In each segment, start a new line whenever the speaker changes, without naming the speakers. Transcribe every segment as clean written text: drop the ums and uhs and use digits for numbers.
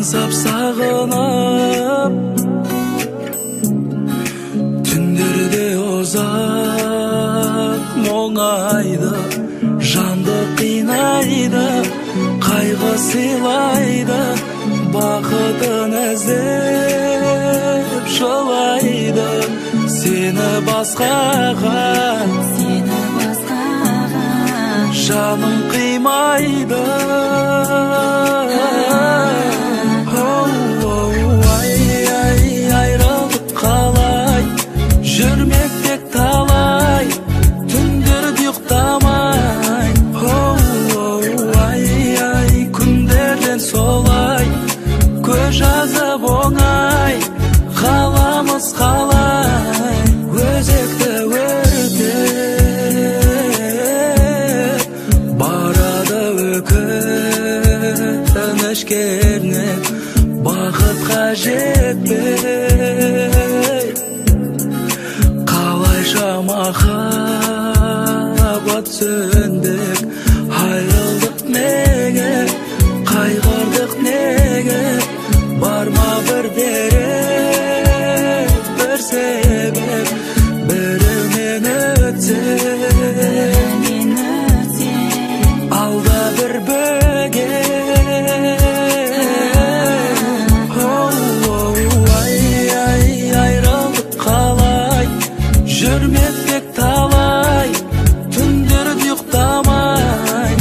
Ansap sağınıp Tündürde ozak Moğaydı Jandı qinaydı Kaygı silaydı Bakıtın ezip Şolaydı Seni basqağa Жаным қимайды Айрылдық қалай Жүрмек тек талай Түндерді ұйықтамай Күндерден солай Көз жазып оңай Қаламыз қалай Өзекті өртеп Барады өкініш кернеп Бақытқа жетпей Қалайша махаббат сөндік Айрылдық неге, қайғырдық неге Бар ма бір дерек, бір себеп Бірінен өтсек Алда бір бөгет Айрылдық қалай Жүрмек тек талай Түндерді ұйықтамай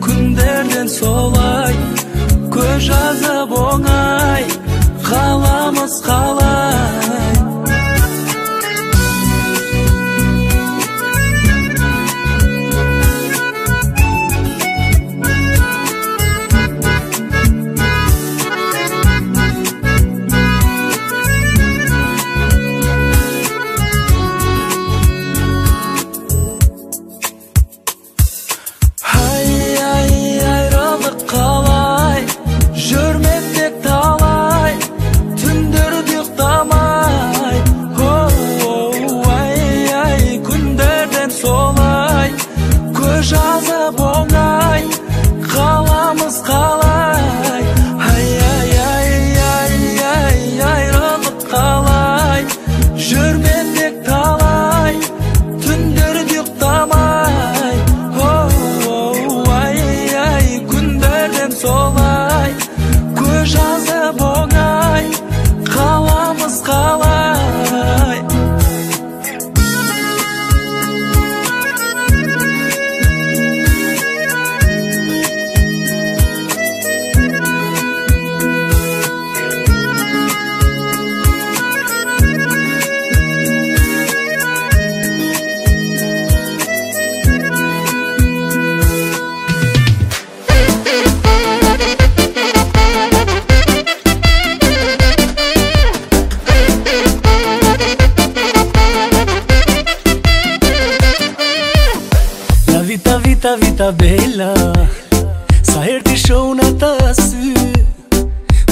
Күндерден солай Көз жазып оңай Қаламыз қалай Жазып оңай, қаламыз қалай Айрылдық қалай Жүрмек тек талай Түндерді ұйықтамай Күндерден солай Көз жазып оңай Қаламыз қалай
Vita bella Sa herë t'i shohun ata sy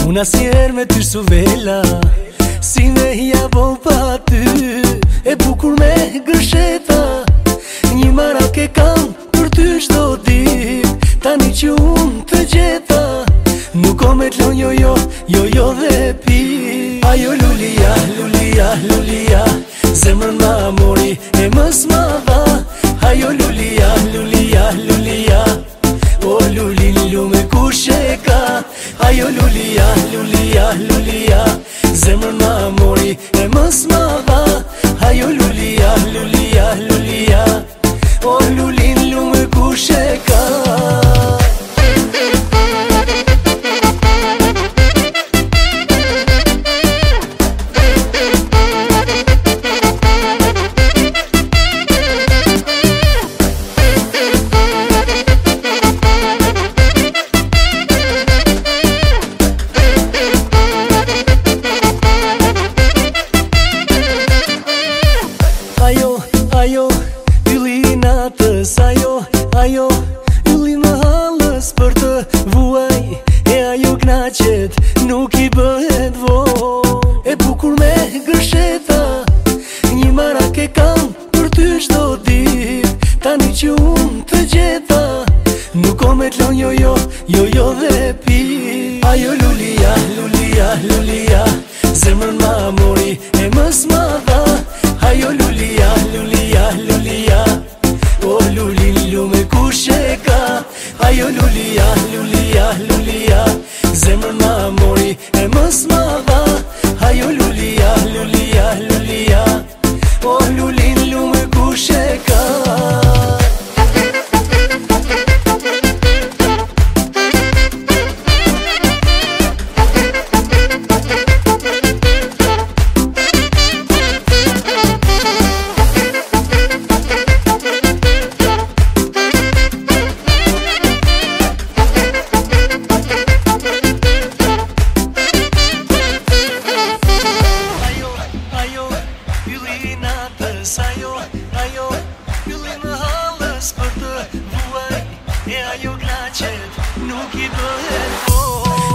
Una si herë me ty su vela Si me hija bo pa ty E bukur me gërsheta Një marak e kam për ty shdo dit Tani që unë të gjeta Nuk o me t'lon jo dhe pi Ajo lulia, lulia, lulia Zemrën ma mori e mës ma dha Ajo lulia, lulia, lulia O lulin lume kushe ka Ajo lulia, lulia, lulia Zemrën ma mori e mës ma dha Ajo lulia, lulia, lulia O lulin lume kushe ka Ajo, ylli më halës për të vuaj E ajo knaqet, nuk i bëhet vo E bukur me gërsheta Një marak e kam për ty shdo dit Tani që unë të gjeta Nuk o Kilometron yo դեպի Այո լուլիա, լուլիա, լուլիա Zemrën ma mori e mës ma dha Այո լուլիա, լուլիա, լուլիա O lulin lume kush e ka Այո լուլիա, լուլիա, լուլիա Zemrën ma mori e mës ma dha Այո լուլիա, լուլիա, լուլիա O lulin lume kush e ka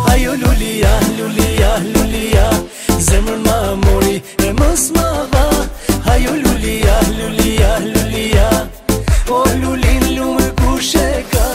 Այո լուլիա, լուլիա, լուլիա Zemrën ma mori e mës ma dha Այո լուլիա, լուլիա, լուլիա O lulin lume kush e ka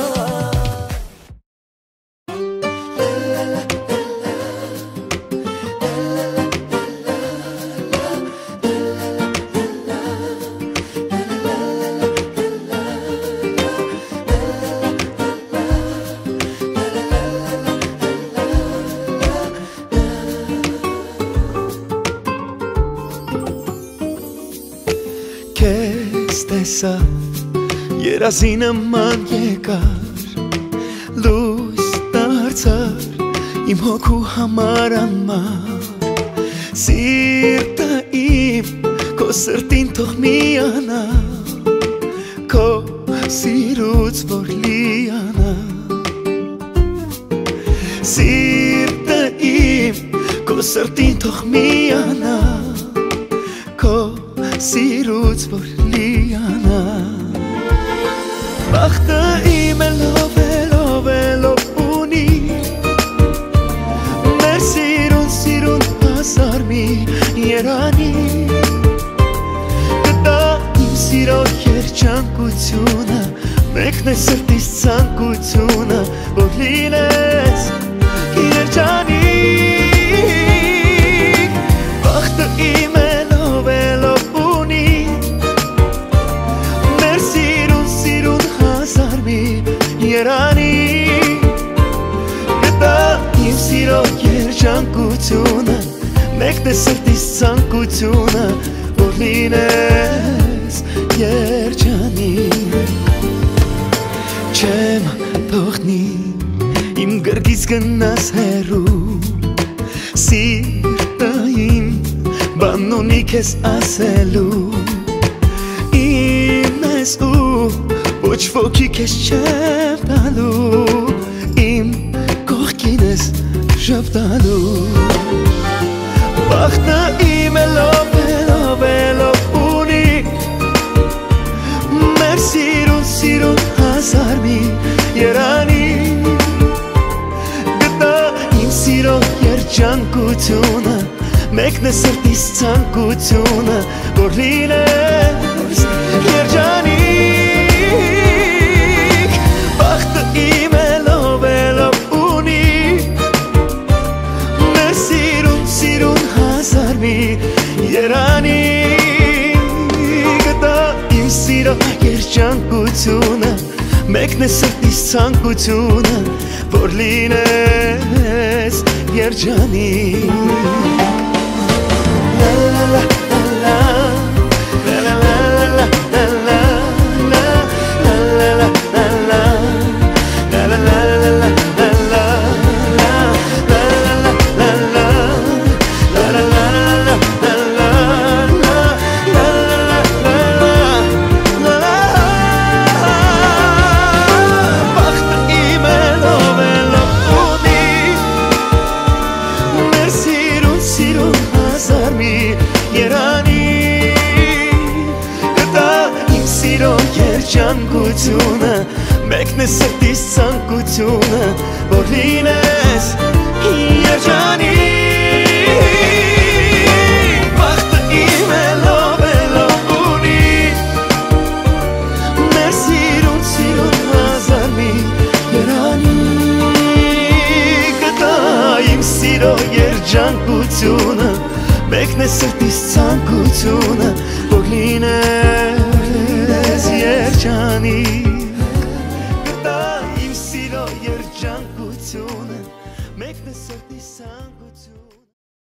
Քեզ տեսա երազինը ման եկար լույս դարձար իմ հոգու համար անմար սիրտը իմ քո սրտին թող միանա քո սիրուց որ լիանա սիրտը իմ քո սրտին թող միանա քո Սիրուց որ լիանա Բախտը իմ է լով ունի Մեր սիրուն հասար մի երանի Կտա իմ սիրո երջանկությունը Մեկն է սրտիս ցանկությունը Որ լինես երջանիկ Բախտը իմ է Երանի Կտա իմ սիրո երջանկությունը Մեկն է սրտիս ցանկությունը Որ լինես երջանիկ Չեմ թողնի իմ գրկից գնաս հեռու Սիրտը իմ բան ունի քեզ ասելու Իմ ես ու Ոչ ոքի քեզ չեմ տալու Իմ կողքին ես շպտալու Բախտը իմ է լով ունի Մեր սիրուն հասար մի երանի Գտա իմ սիրո երջանկությունը Մեկն է սրտիս ցանկությունը Որ լինես երջանիկ Բախտը իմ է լով ունի Մեր սիրուն հասար մի երանի Գտա իմ սիրո երջանկությունը Մեկն է սրտիս ցանկությունը Որ լինես երջանիկ Երջանկությունը Մեկն է սրտիս ցանկությունը Որ լինես երջանիկ Բախտը իմ է լով ունի Մեր սիրուն հասար մի է սրտիս ցանկությունը որ լինես երջանիկ կտա իմ սիրո երջանկությունը մեկն է սրտիս ցանկությունը